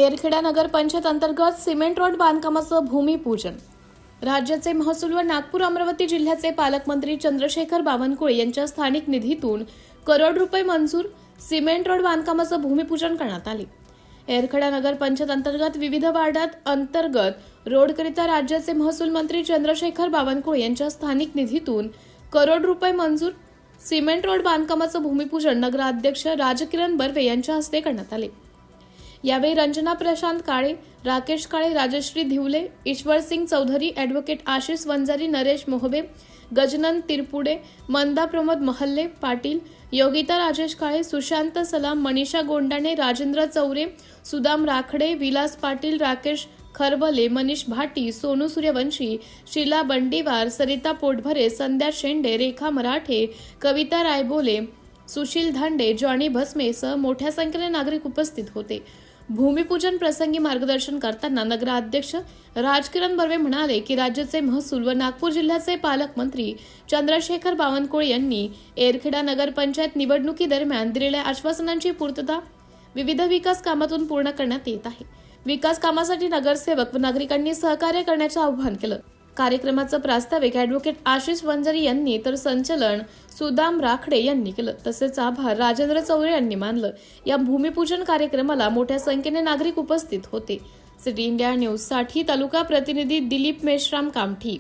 एरखेडा नगरपंचायत अंतर्गत cement road बांधकामाचं भूमिपूजन। राज्याचे महसूल व नागपूर अमरावती जिल्ह्याचे पालकमंत्री चंद्रशेखर बावनकुळे यांच्या स्थानिक निधीतून करोड रुपये मंजूर सिमेंट रोड बांधकामाचं भूमिपूजन करण्यात आले। एरखेडा नगरपंचायत अंतर्गत विविध वार्डात अंतर्गत रोडकरिता राज्याचे महसूल मंत्री चंद्रशेखर बावनकुळे यांच्या स्थानिक निधीतून करोड रुपये मंजूर सिमेंट रोड बांधकामाचं भूमिपूजन नगराध्यक्ष राजकिरण बर्वे यांच्या हस्ते करण्यात आले। यावेळी रंजना प्रशांत काळे, राकेश काळे, राजश्री धिवले, ईश्वरसिंग चौधरी, ॲडव्होकेट आशिष वंजारी, नरेश मोहबे, गजानन तिरपुडे, मंदा प्रमोद महल्ले पाटील, योगिता राजेश काळे, सुशांत सलाम, मनीषा गोंडाणे, राजेंद्र चौरे, सुदाम राखडे, विलास पाटील, राकेश खरवले, मनीष भाटी, सोनू सूर्यवंशी, शीला बंडीवार, सरिता पोटभरे, संध्या शेंडे, रेखा मराठे, कविता रायबोले, सुशील धांडे, जॉनी भस्मेसह मोठ्या संख्येने नागरिक उपस्थित होते। भूमिपूजन प्रसंगी मार्गदर्शन करताना नगराध्यक्ष राजकिरण बर्वे म्हणाले की राज्याचे महसूल व नागपूर जिल्ह्याचे पालकमंत्री चंद्रशेखर बावनकुळे यांनी एरखेडा नगरपंचायत निवडणुकीदरम्यान दिलेल्या आश्वासनांची पूर्तता विविध विकास कामातून पूर्ण करण्यात येत आहे। विकास कामासाठी नगरसेवक व नागरिकांनी सहकार्य करण्याचे आवाहन केलं। कार्यक्रमाचं प्रास्ताविक ॲडव्होकेट आशिष वंजारी यांनी तर संचलन सुदाम राखडे यांनी केलं। तसेच आभार राजेंद्र चौरे यांनी मानलं। या भूमिपूजन कार्यक्रमाला मोठ्या संख्येने नागरिक उपस्थित होते। सिटी इंडिया न्यूज साठी तालुका प्रतिनिधी दिलीप मेश्राम कामठी।